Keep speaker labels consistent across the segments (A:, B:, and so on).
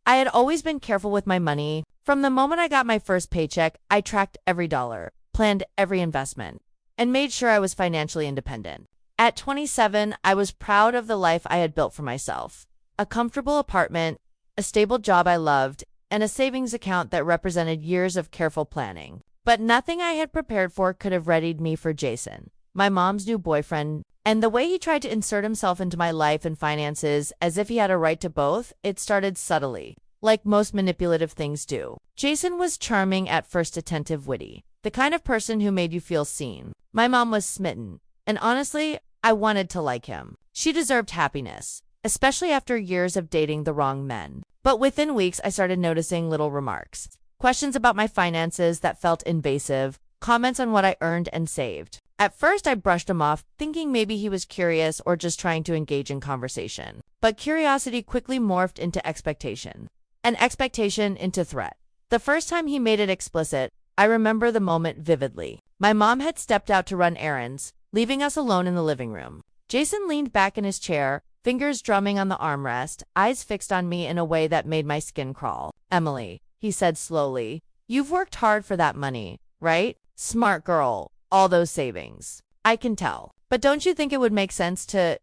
A: I had always been careful with my money. From the moment I got my first paycheck, I tracked every dollar, planned every investment, and made sure I was financially independent. At 27, I was proud of the life I had built for myself. A comfortable apartment, a stable job I loved, and a savings account that represented years of careful planning. But nothing I had prepared for could have readied me for Jason, my mom's new boyfriend, and the way he tried to insert himself into my life and finances as if he had a right to both. It started subtly, like most manipulative things do. Jason was charming at first, attentive, witty, the kind of person who made you feel seen. My mom was smitten, and honestly, I wanted to like him. She deserved happiness, especially after years of dating the wrong men. But within weeks, I started noticing little remarks, questions about my finances that felt invasive, comments on what I earned and saved. At first, I brushed him off, thinking maybe he was curious or just trying to engage in conversation. But curiosity quickly morphed into expectation, and expectation into threat. The first time he made it explicit, I remember the moment vividly. My mom had stepped out to run errands, leaving us alone in the living room. Jason leaned back in his chair, fingers drumming on the armrest, eyes fixed on me in a way that made my skin crawl. "Emily," he said slowly, "you've worked hard for that money, right? Smart girl. All those savings. I can tell. But don't you think it would make sense to,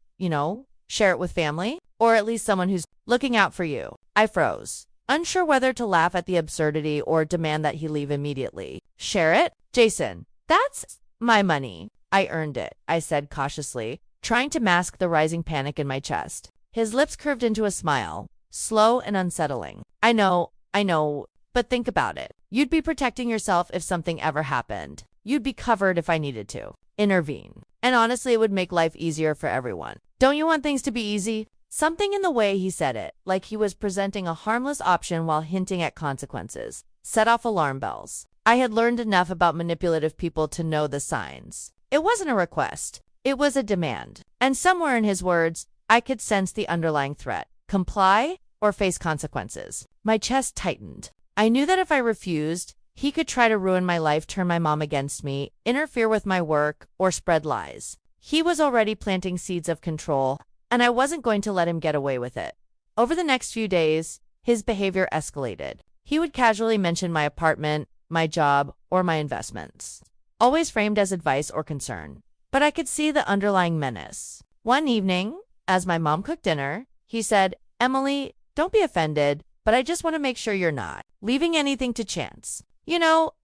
A: share it with family? Or at least someone who's looking out for you?" I froze, unsure whether to laugh at the absurdity or demand that he leave immediately. "Share it? Jason, that's my money. I earned it," I said cautiously, trying to mask the rising panic in my chest. His lips curved into a smile, slow and unsettling. I know, but think about it. You'd be protecting yourself if something ever happened. You'd be covered if I needed to intervene. And honestly, it would make life easier for everyone. Don't you want things to be easy?" Something in the way he said it, like he was presenting a harmless option while hinting at consequences, set off alarm bells. I had learned enough about manipulative people to know the signs. It wasn't a request. It was a demand. And somewhere in his words, I could sense the underlying threat. Comply or face consequences. My chest tightened. I knew that if I refused, he could try to ruin my life, turn my mom against me, interfere with my work, or spread lies. He was already planting seeds of control, and I wasn't going to let him get away with it. Over the next few days, his behavior escalated. He would casually mention my apartment, my job, or my investments, always framed as advice or concern. But I could see the underlying menace. One evening, as my mom cooked dinner, he said, "Emily, don't be offended, but I just want to make sure you're not leaving anything to chance.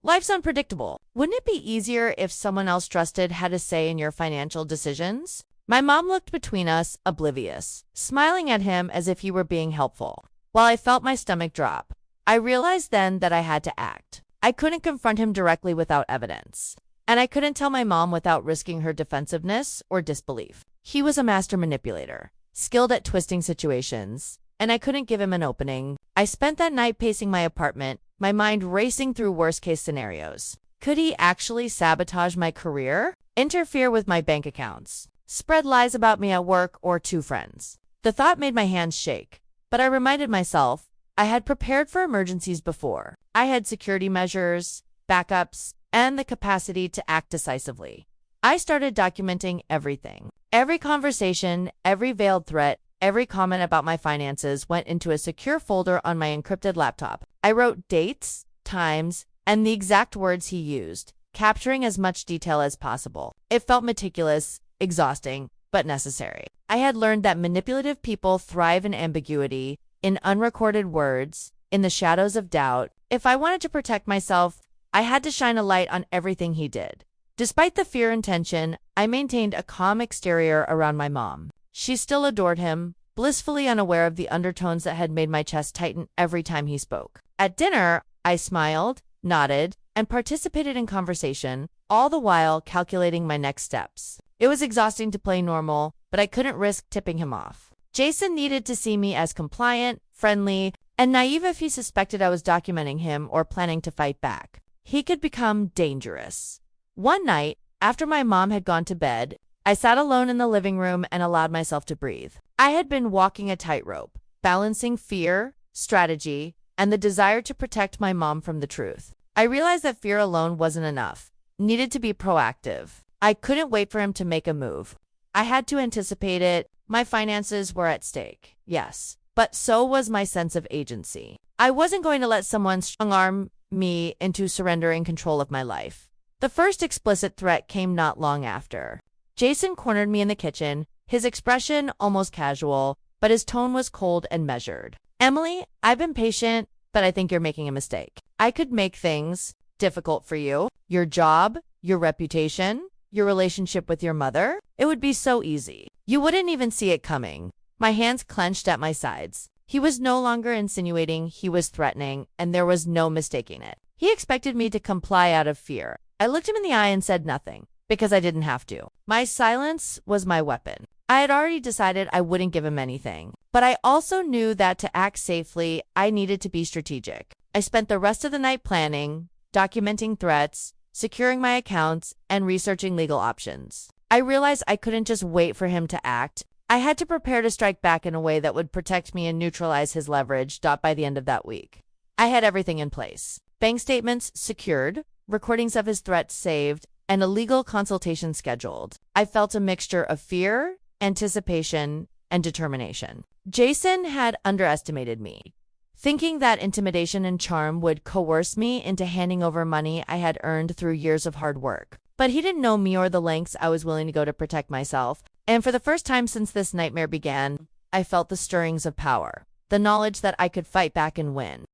A: Life's unpredictable. Wouldn't it be easier if someone else trusted had a say in your financial decisions?" My mom looked between us, oblivious, smiling at him as if he were being helpful. While I felt my stomach drop, I realized then that I had to act. I couldn't confront him directly without evidence, and I couldn't tell my mom without risking her defensiveness or disbelief. He was a master manipulator, skilled at twisting situations, and I couldn't give him an opening. I spent that night pacing my apartment, my mind racing through worst-case scenarios. Could he actually sabotage my career, interfere with my bank accounts, spread lies about me at work or to friends? The thought made my hands shake, but I reminded myself I had prepared for emergencies before. I had security measures, backups, and the capacity to act decisively. I started documenting everything. Every conversation, every veiled threat, every comment about my finances went into a secure folder on my encrypted laptop. I wrote dates, times, and the exact words he used, capturing as much detail as possible. It felt meticulous, exhausting, but necessary. I had learned that manipulative people thrive in ambiguity, in unrecorded words, in the shadows of doubt. If I wanted to protect myself, I had to shine a light on everything he did. Despite the fear and tension, I maintained a calm exterior around my mom. She still adored him, blissfully unaware of the undertones that had made my chest tighten every time he spoke. At dinner, I smiled, nodded, and participated in conversation, all the while calculating my next steps. It was exhausting to play normal, but I couldn't risk tipping him off. Jason needed to see me as compliant, friendly, and naive if he suspected I was documenting him or planning to fight back. He could become dangerous. One night, after my mom had gone to bed, I sat alone in the living room and allowed myself to breathe. I had been walking a tightrope, balancing fear, strategy, and the desire to protect my mom from the truth. I realized that fear alone wasn't enough. Needed to be proactive. I couldn't wait for him to make a move. I had to anticipate it. My finances were at stake. Yes, but so was my sense of agency. I wasn't going to let someone strong-arm me into surrendering control of my life. The first explicit threat came not long after. Jason cornered me in the kitchen, his expression almost casual, but his tone was cold and measured. "Emily, I've been patient, but I think you're making a mistake. I could make things difficult for you. Your job, your reputation, your relationship with your mother. It would be so easy. You wouldn't even see it coming." My hands clenched at my sides. He was no longer insinuating, he was threatening, and there was no mistaking it. He expected me to comply out of fear. I looked him in the eye and said nothing, because I didn't have to. My silence was my weapon. I had already decided I wouldn't give him anything, but I also knew that to act safely, I needed to be strategic. I spent the rest of the night planning, documenting threats, securing my accounts, and researching legal options. I realized I couldn't just wait for him to act. I had to prepare to strike back in a way that would protect me and neutralize his leverage. By the end of that week, I had everything in place. Bank statements secured, recordings of his threats saved, and a legal consultation scheduled. I felt a mixture of fear, anticipation, and determination. Jason had underestimated me, thinking that intimidation and charm would coerce me into handing over money I had earned through years of hard work. But he didn't know me or the lengths I was willing to go to protect myself. And for the first time since this nightmare began, I felt the stirrings of power, the knowledge that I could fight back and win.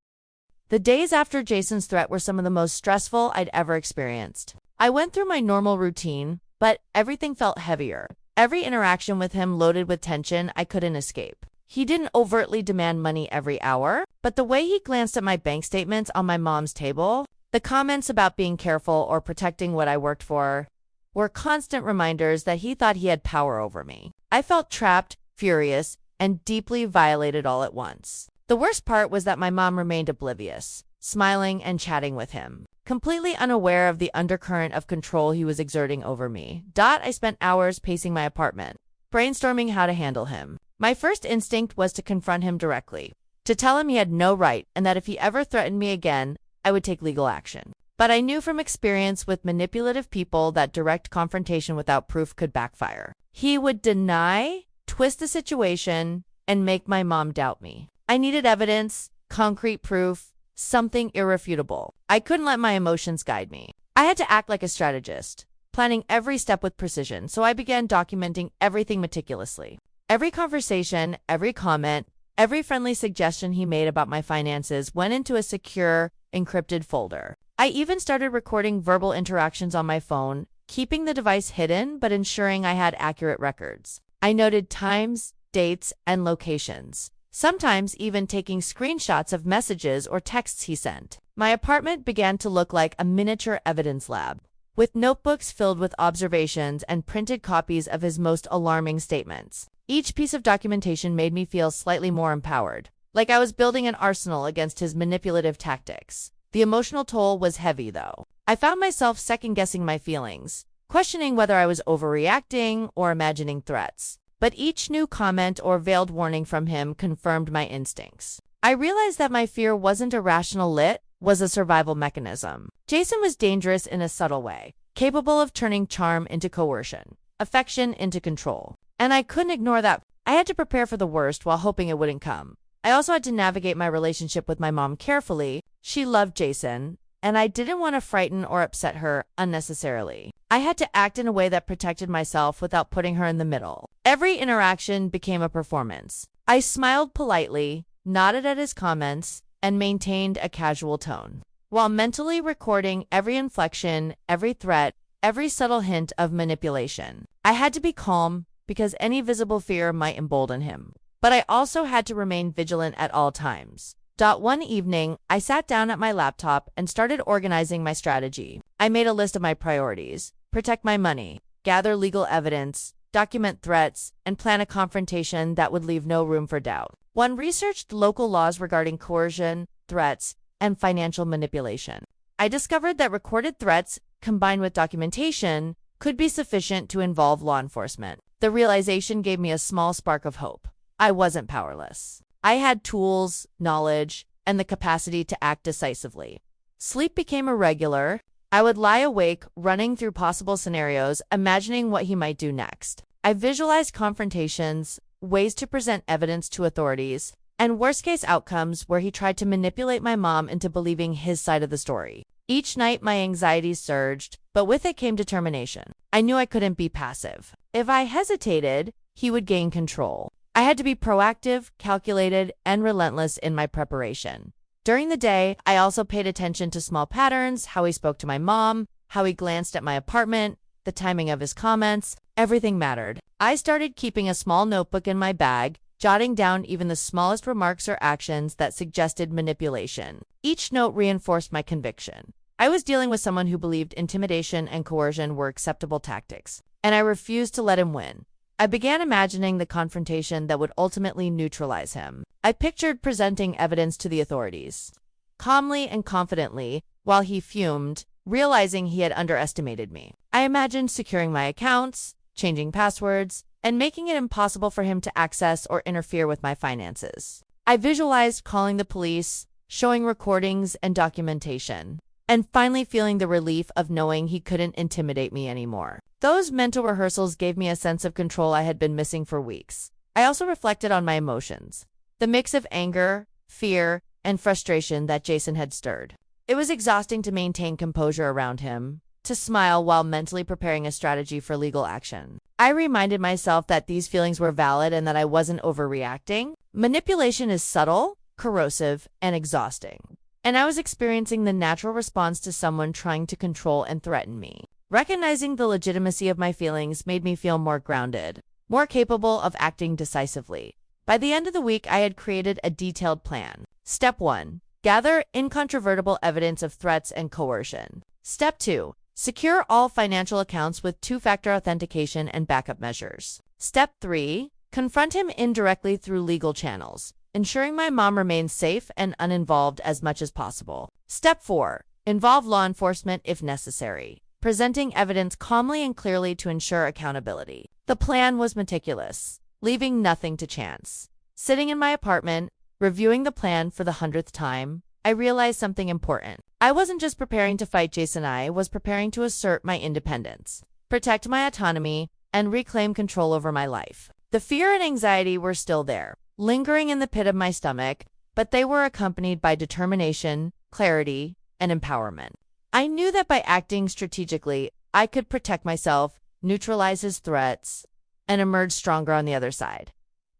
A: The days after Jason's threat were some of the most stressful I'd ever experienced. I went through my normal routine, but everything felt heavier. Every interaction with him loaded with tension I couldn't escape. He didn't overtly demand money every hour, but the way he glanced at my bank statements on my mom's table, the comments about being careful or protecting what I worked for, were constant reminders that he thought he had power over me. I felt trapped, furious, and deeply violated all at once. The worst part was that my mom remained oblivious, smiling and chatting with him, completely unaware of the undercurrent of control he was exerting over me. I spent hours pacing my apartment, brainstorming how to handle him. My first instinct was to confront him directly, to tell him he had no right and that if he ever threatened me again, I would take legal action. But I knew from experience with manipulative people that direct confrontation without proof could backfire. He would deny, twist the situation, and make my mom doubt me. I needed evidence, concrete proof, something irrefutable. I couldn't let my emotions guide me. I had to act like a strategist, planning every step with precision, so I began documenting everything meticulously. Every conversation, every comment, every friendly suggestion he made about my finances went into a secure, encrypted folder. I even started recording verbal interactions on my phone, keeping the device hidden but ensuring I had accurate records. I noted times, dates, and locations, sometimes even taking screenshots of messages or texts he sent. My apartment began to look like a miniature evidence lab, with notebooks filled with observations and printed copies of his most alarming statements. Each piece of documentation made me feel slightly more empowered, like I was building an arsenal against his manipulative tactics. The emotional toll was heavy, though. I found myself second-guessing my feelings, questioning whether I was overreacting or imagining threats. But each new comment or veiled warning from him confirmed my instincts. I realized that my fear wasn't irrational, it was a survival mechanism. Jason was dangerous in a subtle way, capable of turning charm into coercion, affection into control. And I couldn't ignore that. I had to prepare for the worst while hoping it wouldn't come. I also had to navigate my relationship with my mom carefully. She loved Jason, and I didn't want to frighten or upset her unnecessarily. I had to act in a way that protected myself without putting her in the middle. Every interaction became a performance. I smiled politely, nodded at his comments, and maintained a casual tone, while mentally recording every inflection, every threat, every subtle hint of manipulation. I had to be calm because any visible fear might embolden him. But I also had to remain vigilant at all times. One evening, I sat down at my laptop and started organizing my strategy. I made a list of my priorities: protect my money, gather legal evidence, document threats, and plan a confrontation that would leave no room for doubt. One researched local laws regarding coercion, threats, and financial manipulation. I discovered that recorded threats, combined with documentation, could be sufficient to involve law enforcement. The realization gave me a small spark of hope. I wasn't powerless. I had tools, knowledge, and the capacity to act decisively. Sleep became irregular. I would lie awake, running through possible scenarios, imagining what he might do next. I visualized confrontations, ways to present evidence to authorities, and worst-case outcomes where he tried to manipulate my mom into believing his side of the story. Each night, my anxiety surged, but with it came determination. I knew I couldn't be passive. If I hesitated, he would gain control. I had to be proactive, calculated, and relentless in my preparation. During the day, I also paid attention to small patterns, how he spoke to my mom, how he glanced at my apartment, the timing of his comments. Everything mattered. I started keeping a small notebook in my bag, jotting down even the smallest remarks or actions that suggested manipulation. Each note reinforced my conviction. I was dealing with someone who believed intimidation and coercion were acceptable tactics, and I refused to let him win. I began imagining the confrontation that would ultimately neutralize him. I pictured presenting evidence to the authorities, calmly and confidently, while he fumed, realizing he had underestimated me. I imagined securing my accounts, changing passwords, and making it impossible for him to access or interfere with my finances. I visualized calling the police, showing recordings and documentation, and finally feeling the relief of knowing he couldn't intimidate me anymore. Those mental rehearsals gave me a sense of control I had been missing for weeks. I also reflected on my emotions, the mix of anger, fear, and frustration that Jason had stirred. It was exhausting to maintain composure around him, to smile while mentally preparing a strategy for legal action. I reminded myself that these feelings were valid and that I wasn't overreacting. Manipulation is subtle, corrosive, and exhausting, and I was experiencing the natural response to someone trying to control and threaten me. Recognizing the legitimacy of my feelings made me feel more grounded, more capable of acting decisively. By the end of the week, I had created a detailed plan. Step 1. Gather incontrovertible evidence of threats and coercion. Step 2. Secure all financial accounts with two-factor authentication and backup measures. Step 3. Confront him indirectly through legal channels, ensuring my mom remains safe and uninvolved as much as possible. Step 4. Involve law enforcement if necessary, presenting evidence calmly and clearly to ensure accountability. The plan was meticulous, leaving nothing to chance. Sitting in my apartment, reviewing the plan for the 100th time, I realized something important. I wasn't just preparing to fight Jason, I was preparing to assert my independence, protect my autonomy, and reclaim control over my life. The fear and anxiety were still there, lingering in the pit of my stomach, but they were accompanied by determination, clarity, and empowerment. I knew that by acting strategically, I could protect myself, neutralize his threats, and emerge stronger on the other side.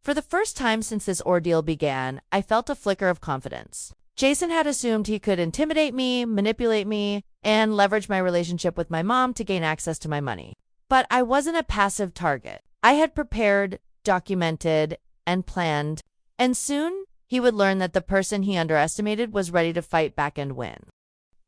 A: For the first time since this ordeal began, I felt a flicker of confidence. Jason had assumed he could intimidate me, manipulate me, and leverage my relationship with my mom to gain access to my money. But I wasn't a passive target. I had prepared, documented, and planned, and soon he would learn that the person he underestimated was ready to fight back and win.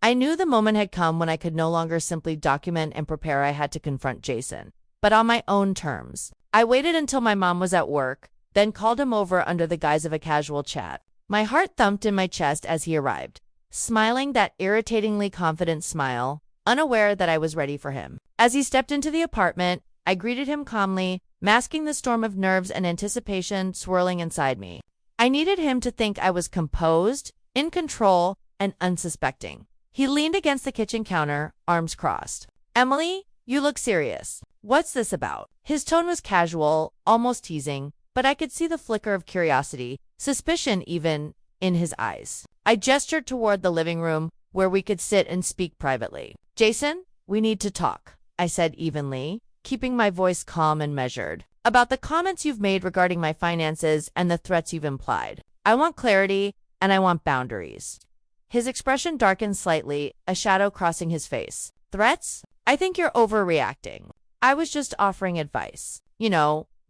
A: I knew the moment had come when I could no longer simply document and prepare. I had to confront Jason, but on my own terms. I waited until my mom was at work, then called him over under the guise of a casual chat. My heart thumped in my chest as he arrived, smiling that irritatingly confident smile, unaware that I was ready for him. As he stepped into the apartment, I greeted him calmly, masking the storm of nerves and anticipation swirling inside me. I needed him to think I was composed, in control, and unsuspecting. He leaned against the kitchen counter, arms crossed. "Emily, you look serious. What's this about?" His tone was casual, almost teasing, but I could see the flicker of curiosity, suspicion even, in his eyes. I gestured toward the living room, where we could sit and speak privately. "Jason, we need to talk," I said evenly, keeping my voice calm and measured. "About the comments you've made regarding my finances and the threats you've implied. I want clarity, and I want boundaries." His expression darkened slightly, a shadow crossing his face. "Threats? I think you're overreacting. I was just offering advice.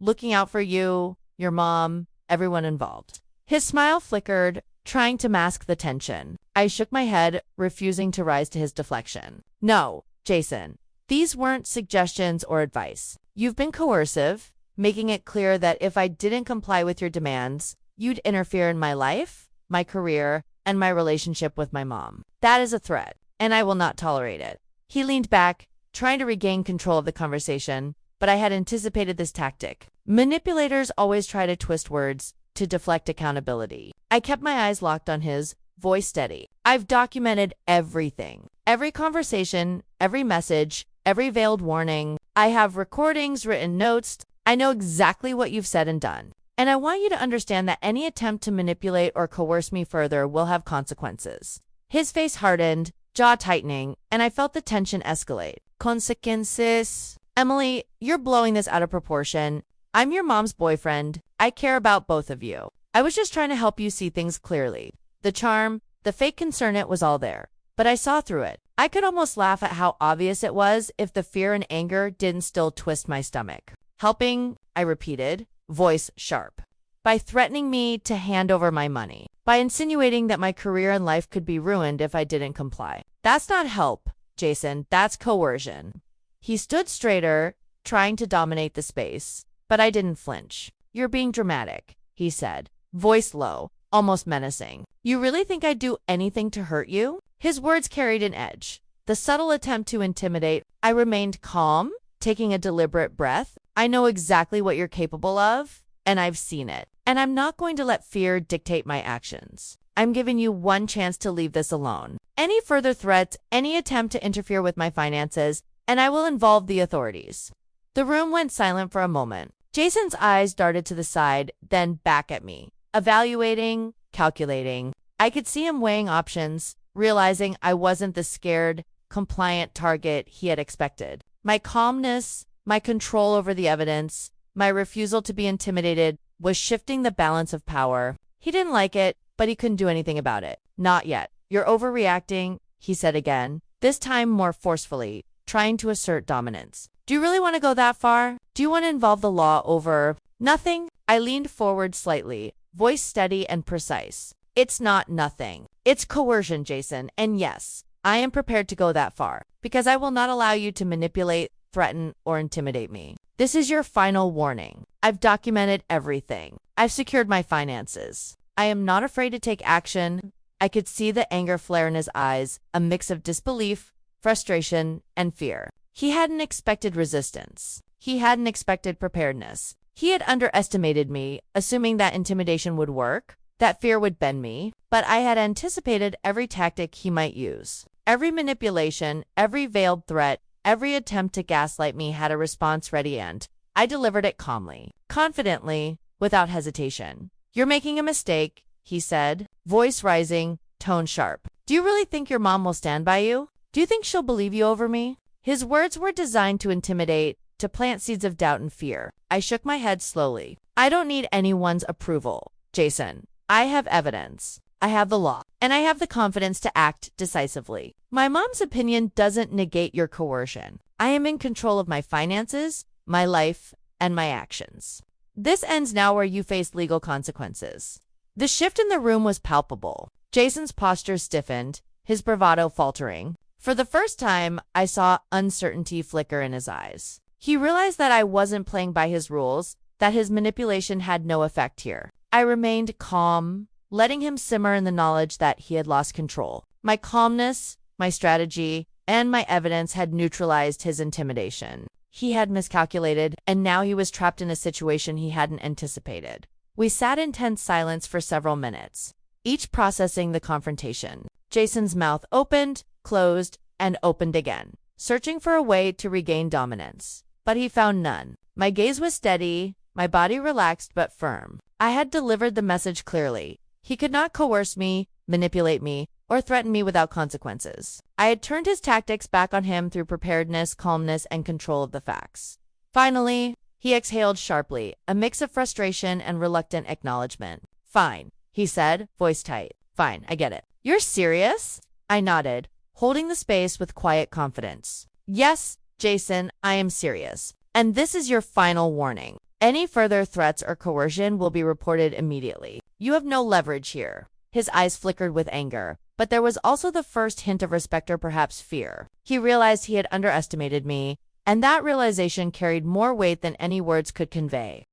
A: Looking out for you, your mom, everyone involved." His smile flickered, trying to mask the tension. I shook my head, refusing to rise to his deflection. "No, Jason, these weren't suggestions or advice. You've been coercive, making it clear that if I didn't comply with your demands, you'd interfere in my life, my career, and my relationship with my mom. That is a threat, and I will not tolerate it." He leaned back, trying to regain control of the conversation, but I had anticipated this tactic. Manipulators always try to twist words to deflect accountability. I kept my eyes locked on his, voice steady. "I've documented everything. Every conversation, every message, every veiled warning. I have recordings, written notes. I know exactly what you've said and done. And I want you to understand that any attempt to manipulate or coerce me further will have consequences. His face hardened, jaw tightening, and I felt the tension escalate. Consequences? Emily, you're blowing this out of proportion. I'm your mom's boyfriend. I care about both of you. I was just trying to help you see things clearly. The charm, the fake concern, it was all there. But I saw through it. I could almost laugh at how obvious it was if the fear and anger didn't still twist my stomach. Helping, I repeated, voice sharp. By threatening me to hand over my money. By insinuating that my career and life could be ruined if I didn't comply. That's not help, Jason. That's coercion. He stood straighter, trying to dominate the space. But I didn't flinch. You're being dramatic, he said, voice low, almost menacing. You really think I'd do anything to hurt you? His words carried an edge. The subtle attempt to intimidate. I remained calm, taking a deliberate breath. I know exactly what you're capable of, and I've seen it. And I'm not going to let fear dictate my actions. I'm giving you one chance to leave this alone. Any further threats, any attempt to interfere with my finances, and I will involve the authorities. The room went silent for a moment. Jason's eyes darted to the side, then back at me, evaluating, calculating. I could see him weighing options, realizing I wasn't the scared, compliant target he had expected. My calmness, my control over the evidence, my refusal to be intimidated was shifting the balance of power. He didn't like it, but he couldn't do anything about it. Not yet. You're overreacting, he said again, this time more forcefully, trying to assert dominance. Do you really want to go that far? Do you want to involve the law over nothing? I leaned forward slightly, voice steady and precise. It's not nothing. It's coercion, Jason, and yes, I am prepared to go that far, because I will not allow you to manipulate, threaten, or intimidate me. This is your final warning. I've documented everything. I've secured my finances. I am not afraid to take action. I could see the anger flare in his eyes, a mix of disbelief, frustration, and fear. He hadn't expected resistance. He hadn't expected preparedness. He had underestimated me, assuming that intimidation would work, that fear would bend me, but I had anticipated every tactic he might use. Every manipulation, every veiled threat, every attempt to gaslight me had a response ready, and I delivered it calmly, confidently, without hesitation. You're making a mistake, he said, voice rising, tone sharp. Do you really think your mom will stand by you? Do you think she'll believe you over me? His words were designed to intimidate, to plant seeds of doubt and fear. I shook my head slowly. I don't need anyone's approval, Jason. I have evidence. I have the law. And I have the confidence to act decisively. My mom's opinion doesn't negate your coercion. I am in control of my finances, my life, and my actions. This ends now where you face legal consequences. The shift in the room was palpable. Jason's posture stiffened, his bravado faltering. For the first time, I saw uncertainty flicker in his eyes. He realized that I wasn't playing by his rules, that his manipulation had no effect here. I remained calm, letting him simmer in the knowledge that he had lost control. My calmness, my strategy, and my evidence had neutralized his intimidation. He had miscalculated, and now he was trapped in a situation he hadn't anticipated. We sat in tense silence for several minutes, each processing the confrontation. Jason's mouth opened, closed, and opened again, searching for a way to regain dominance. But he found none. My gaze was steady, my body relaxed but firm. I had delivered the message clearly. He could not coerce me, manipulate me, or threaten me without consequences. I had turned his tactics back on him through preparedness, calmness, and control of the facts. Finally, he exhaled sharply, a mix of frustration and reluctant acknowledgement. Fine, he said, voice tight. Fine, I get it. You're serious? I nodded, holding the space with quiet confidence. Yes, Jason, I am serious. And this is your final warning. Any further threats or coercion will be reported immediately. You have no leverage here. His eyes flickered with anger, but there was also the first hint of respect or perhaps fear. He realized he had underestimated me, and that realization carried more weight than any words could convey.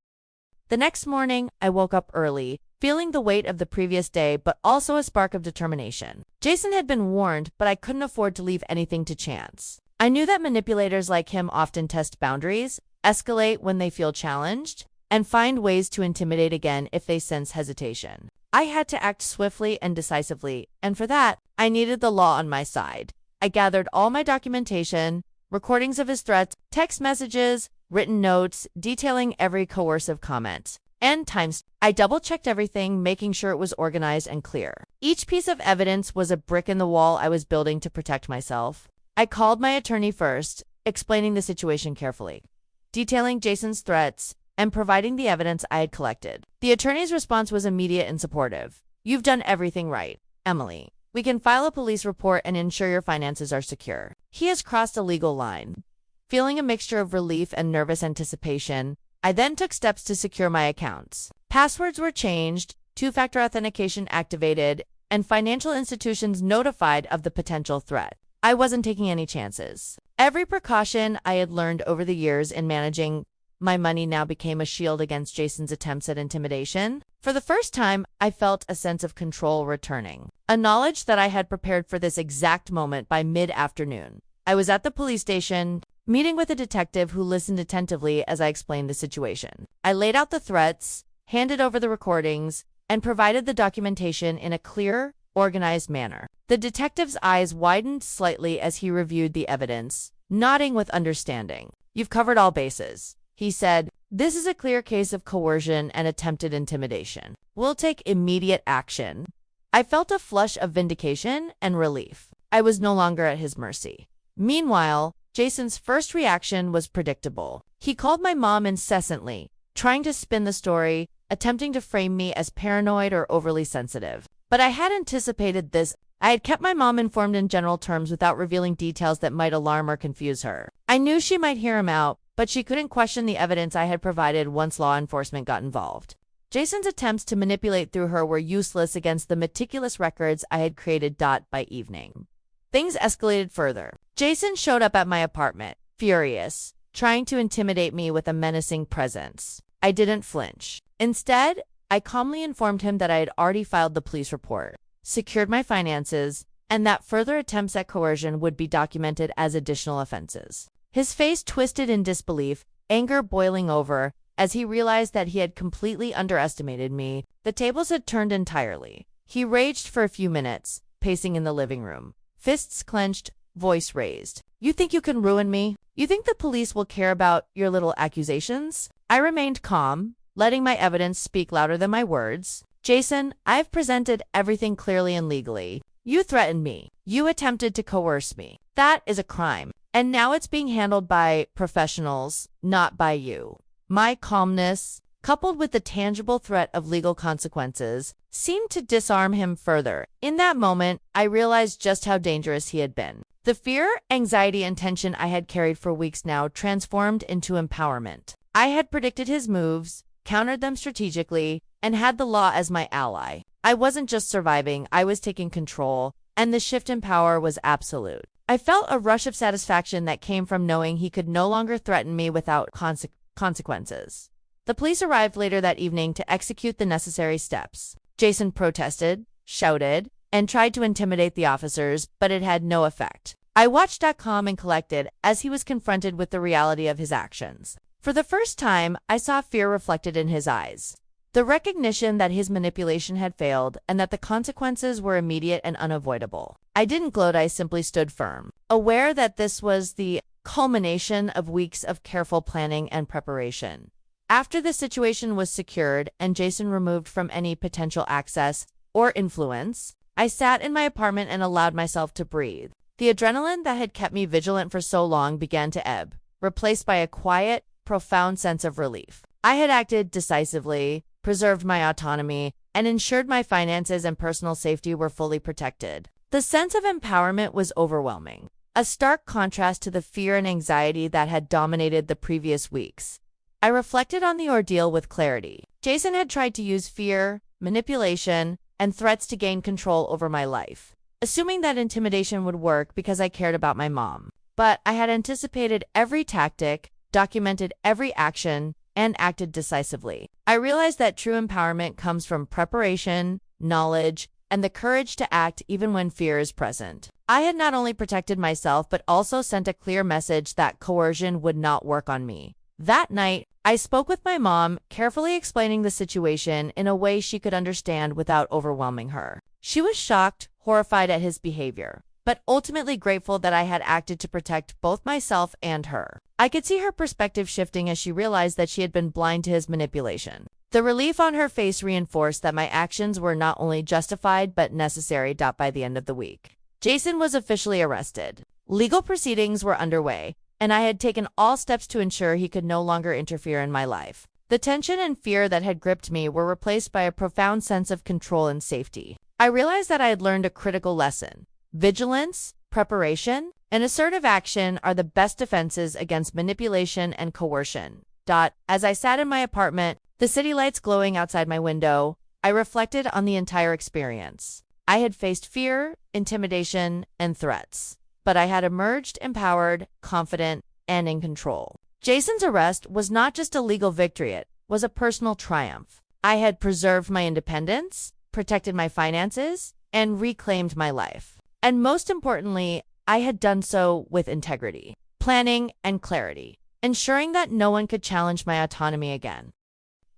A: The next morning, I woke up early, feeling the weight of the previous day but also a spark of determination. Jason had been warned, but I couldn't afford to leave anything to chance. I knew that manipulators like him often test boundaries, escalate when they feel challenged, and find ways to intimidate again if they sense hesitation. I had to act swiftly and decisively, and for that, I needed the law on my side. I gathered all my documentation, recordings of his threats, text messages, written notes detailing every coercive comment. and times. I double-checked everything, making sure it was organized and clear. Each piece of evidence was a brick in the wall I was building to protect myself. I called my attorney first, explaining the situation carefully, detailing Jason's threats, and providing the evidence I had collected. The attorney's response was immediate and supportive. "You've done everything right, Emily. We can file a police report and ensure your finances are secure." He has crossed a legal line. Feeling a mixture of relief and nervous anticipation, I then took steps to secure my accounts. Passwords were changed, two-factor authentication activated, and financial institutions notified of the potential threat. I wasn't taking any chances. Every precaution I had learned over the years in managing my money now became a shield against Jason's attempts at intimidation. For the first time, I felt a sense of control returning, a knowledge that I had prepared for this exact moment by mid-afternoon. I was at the police station, meeting with a detective who listened attentively as I explained the situation. I laid out the threats, handed over the recordings, and provided the documentation in a clear, organized manner. The detective's eyes widened slightly as he reviewed the evidence, nodding with understanding. "You've covered all bases," he said. "This is a clear case of coercion and attempted intimidation. We'll take immediate action." I felt a flush of vindication and relief. I was no longer at his mercy. Meanwhile, Jason's first reaction was predictable. He called my mom incessantly, trying to spin the story, attempting to frame me as paranoid or overly sensitive. But I had anticipated this. I had kept my mom informed in general terms without revealing details that might alarm or confuse her. I knew she might hear him out, but she couldn't question the evidence I had provided once law enforcement got involved. Jason's attempts to manipulate through her were useless against the meticulous records I had created. By evening, things escalated further. Jason showed up at my apartment, furious, trying to intimidate me with a menacing presence. I didn't flinch. Instead, I calmly informed him that I had already filed the police report, secured my finances, and that further attempts at coercion would be documented as additional offenses. His face twisted in disbelief, anger boiling over, as he realized that he had completely underestimated me. The tables had turned entirely. He raged for a few minutes, pacing in the living room, fists clenched, voice raised. "You think you can ruin me? You think the police will care about your little accusations?" I remained calm, letting my evidence speak louder than my words. "Jason, I've presented everything clearly and legally. You threatened me. You attempted to coerce me. That is a crime. And now it's being handled by professionals, not by you." My calmness, coupled with the tangible threat of legal consequences, seemed to disarm him further. In that moment, I realized just how dangerous he had been. The fear, anxiety, and tension I had carried for weeks now transformed into empowerment. I had predicted his moves, countered them strategically, and had the law as my ally. I wasn't just surviving, I was taking control, and the shift in power was absolute. I felt a rush of satisfaction that came from knowing he could no longer threaten me without consequences. The police arrived later that evening to execute the necessary steps. Jason protested, shouted, and tried to intimidate the officers, but it had no effect. I watched calm and collected as he was confronted with the reality of his actions. For the first time, I saw fear reflected in his eyes. The recognition that his manipulation had failed and that the consequences were immediate and unavoidable. I didn't gloat, I simply stood firm, aware that this was the culmination of weeks of careful planning and preparation. After the situation was secured and Jason removed from any potential access or influence, I sat in my apartment and allowed myself to breathe. The adrenaline that had kept me vigilant for so long began to ebb, replaced by a quiet, profound sense of relief. I had acted decisively, preserved my autonomy, and ensured my finances and personal safety were fully protected. The sense of empowerment was overwhelming, a stark contrast to the fear and anxiety that had dominated the previous weeks. I reflected on the ordeal with clarity. Jason had tried to use fear, manipulation, and threats to gain control over my life, assuming that intimidation would work because I cared about my mom. But I had anticipated every tactic, documented every action, and acted decisively. I realized that true empowerment comes from preparation, knowledge, and the courage to act even when fear is present. I had not only protected myself but also sent a clear message that coercion would not work on me. That night, I spoke with my mom, carefully explaining the situation in a way she could understand without overwhelming her. She was shocked, horrified at his behavior, but ultimately grateful that I had acted to protect both myself and her. I could see her perspective shifting as she realized that she had been blind to his manipulation. The relief on her face reinforced that my actions were not only justified but necessary. By the end of the week, Jason was officially arrested. Legal proceedings were underway, and I had taken all steps to ensure he could no longer interfere in my life. The tension and fear that had gripped me were replaced by a profound sense of control and safety. I realized that I had learned a critical lesson. Vigilance, preparation, and assertive action are the best defenses against manipulation and coercion. As I sat in my apartment, the city lights glowing outside my window, I reflected on the entire experience. I had faced fear, intimidation, and threats, but I had emerged empowered, confident, and in control. Jason's arrest was not just a legal victory, it was a personal triumph. I had preserved my independence, protected my finances, and reclaimed my life. And most importantly, I had done so with integrity, planning, and clarity, ensuring that no one could challenge my autonomy again.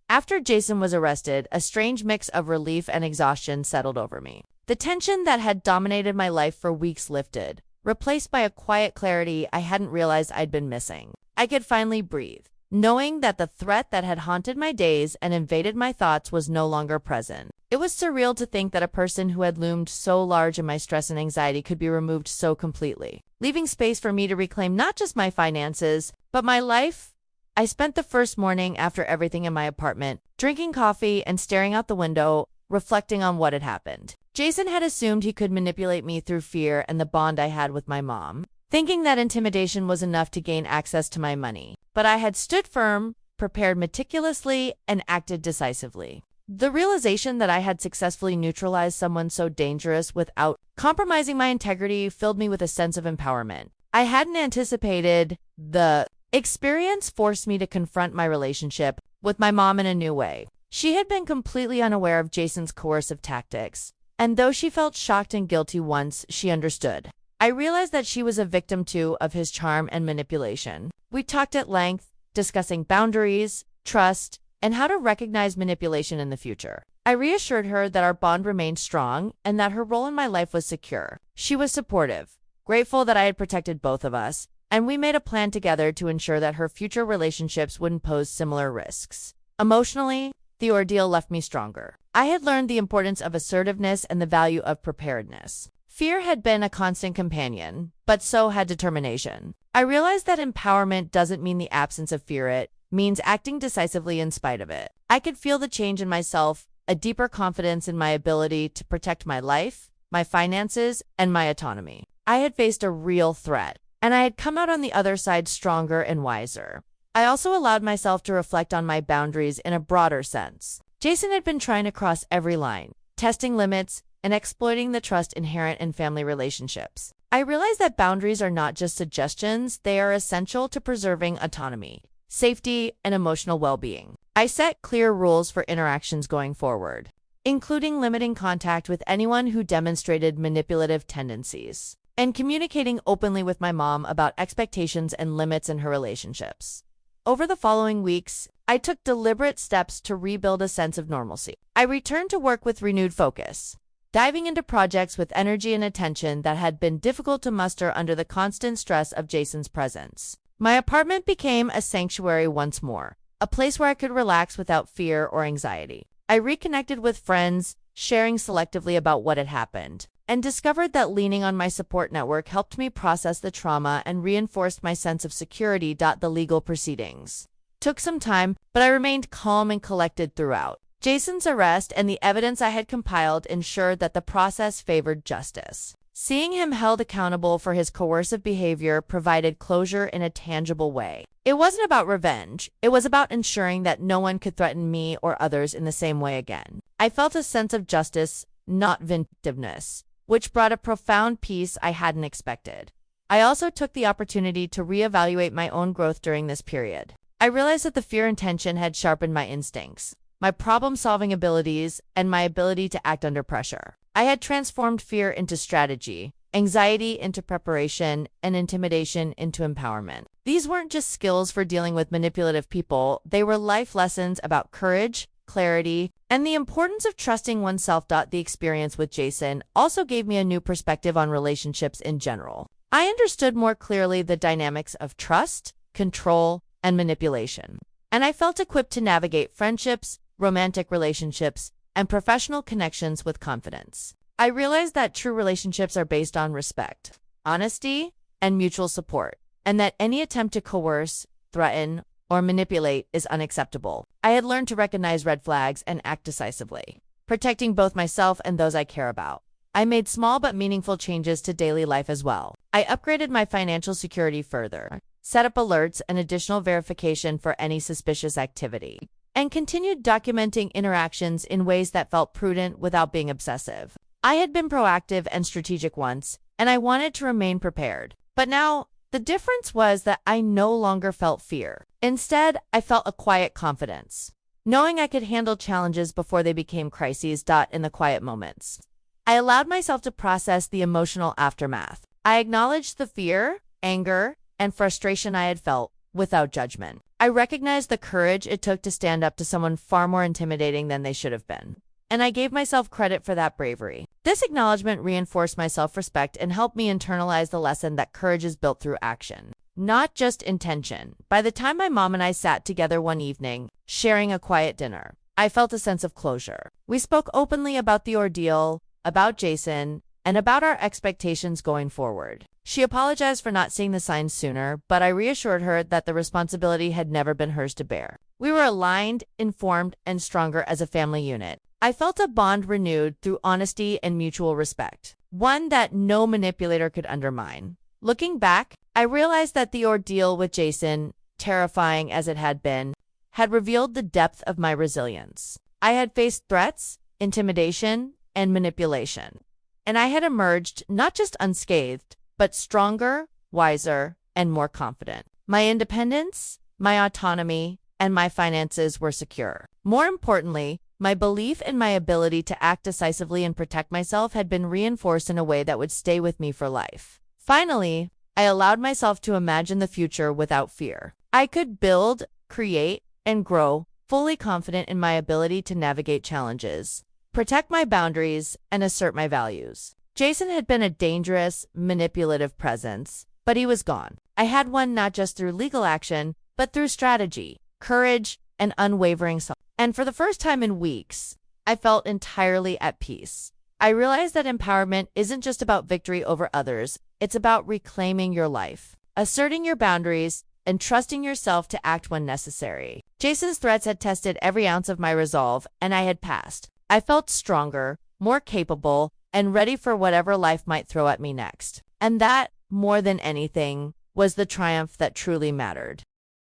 A: After Jason was arrested, a strange mix of relief and exhaustion settled over me. The tension that had dominated my life for weeks lifted, replaced by a quiet clarity I hadn't realized I'd been missing. I could finally breathe, knowing that the threat that had haunted my days and invaded my thoughts was no longer present. It was surreal to think that a person who had loomed so large in my stress and anxiety could be removed so completely, leaving space for me to reclaim not just my finances, but my life. I spent the first morning after everything in my apartment, drinking coffee and staring out the window, reflecting on what had happened. Jason had assumed he could manipulate me through fear and the bond I had with my mom, thinking that intimidation was enough to gain access to my money. But I had stood firm, prepared meticulously, and acted decisively. The realization that I had successfully neutralized someone so dangerous without compromising my integrity filled me with a sense of empowerment. I hadn't anticipated the experience forced me to confront my relationship with my mom in a new way. She had been completely unaware of Jason's coercive tactics, and though she felt shocked and guilty once she understood, I realized that she was a victim too of his charm and manipulation. We talked at length, discussing boundaries, trust, and how to recognize manipulation in the future. I reassured her that our bond remained strong and that her role in my life was secure. She was supportive, grateful that I had protected both of us, and we made a plan together to ensure that her future relationships wouldn't pose similar risks. Emotionally, the ordeal left me stronger. I had learned the importance of assertiveness and the value of preparedness. Fear had been a constant companion, but so had determination. I realized that empowerment doesn't mean the absence of fear, it means acting decisively in spite of it. I could feel the change in myself, a deeper confidence in my ability to protect my life, my finances, and my autonomy. I had faced a real threat, and I had come out on the other side stronger and wiser. I also allowed myself to reflect on my boundaries in a broader sense. Jason had been trying to cross every line, testing limits, and exploiting the trust inherent in family relationships. I realized that boundaries are not just suggestions, they are essential to preserving autonomy, safety, and emotional well-being. I set clear rules for interactions going forward, including limiting contact with anyone who demonstrated manipulative tendencies, and communicating openly with my mom about expectations and limits in her relationships. Over the following weeks, I took deliberate steps to rebuild a sense of normalcy. I returned to work with renewed focus, diving into projects with energy and attention that had been difficult to muster under the constant stress of Jason's presence. My apartment became a sanctuary once more, a place where I could relax without fear or anxiety. I reconnected with friends, sharing selectively about what had happened, and discovered that leaning on my support network helped me process the trauma and reinforced my sense of security. The legal proceedings took some time, but I remained calm and collected throughout. Jason's arrest and the evidence I had compiled ensured that the process favored justice. Seeing him held accountable for his coercive behavior provided closure in a tangible way. It wasn't about revenge, it was about ensuring that no one could threaten me or others in the same way again. I felt a sense of justice, not vindictiveness, which brought a profound peace I hadn't expected. I also took the opportunity to reevaluate my own growth during this period. I realized that the fear and tension had sharpened my instincts, my problem-solving abilities, and my ability to act under pressure. I had transformed fear into strategy, anxiety into preparation, and intimidation into empowerment. These weren't just skills for dealing with manipulative people, they were life lessons about courage, clarity, and the importance of trusting oneself. The experience with Jason also gave me a new perspective on relationships in general. I understood more clearly the dynamics of trust, control, and manipulation, and I felt equipped to navigate friendships, romantic relationships, and professional connections with confidence. I realized that true relationships are based on respect, honesty, and mutual support, and that any attempt to coerce, threaten, or manipulate is unacceptable. I had learned to recognize red flags and act decisively, protecting both myself and those I care about. I made small but meaningful changes to daily life as well. I upgraded my financial security further, set up alerts and additional verification for any suspicious activity, and continued documenting interactions in ways that felt prudent without being obsessive. I had been proactive and strategic once, and I wanted to remain prepared. But now, the difference was that I no longer felt fear. Instead, I felt a quiet confidence, knowing I could handle challenges before they became crises. In the quiet moments, I allowed myself to process the emotional aftermath. I acknowledged the fear, anger, and frustration I had felt without judgment. I recognized the courage it took to stand up to someone far more intimidating than they should have been, and I gave myself credit for that bravery. This acknowledgement reinforced my self-respect and helped me internalize the lesson that courage is built through action, not just intention. By the time my mom and I sat together one evening, sharing a quiet dinner, I felt a sense of closure. We spoke openly about the ordeal, about Jason, and about our expectations going forward. She apologized for not seeing the signs sooner, but I reassured her that the responsibility had never been hers to bear. We were aligned, informed, and stronger as a family unit. I felt a bond renewed through honesty and mutual respect, one that no manipulator could undermine. Looking back, I realized that the ordeal with Jason, terrifying as it had been, had revealed the depth of my resilience. I had faced threats, intimidation, and manipulation, and I had emerged not just unscathed, but stronger, wiser, and more confident. My independence, my autonomy, and my finances were secure. More importantly, my belief in my ability to act decisively and protect myself had been reinforced in a way that would stay with me for life. Finally, I allowed myself to imagine the future without fear. I could build, create, and grow, fully confident in my ability to navigate challenges, protect my boundaries, and assert my values. Jason had been a dangerous, manipulative presence, but he was gone. I had won not just through legal action, but through strategy, courage, and unwavering self. And for the first time in weeks, I felt entirely at peace. I realized that empowerment isn't just about victory over others, it's about reclaiming your life, asserting your boundaries, and trusting yourself to act when necessary. Jason's threats had tested every ounce of my resolve, and I had passed. I felt stronger, more capable, and ready for whatever life might throw at me next. And that, more than anything, was the triumph that truly mattered.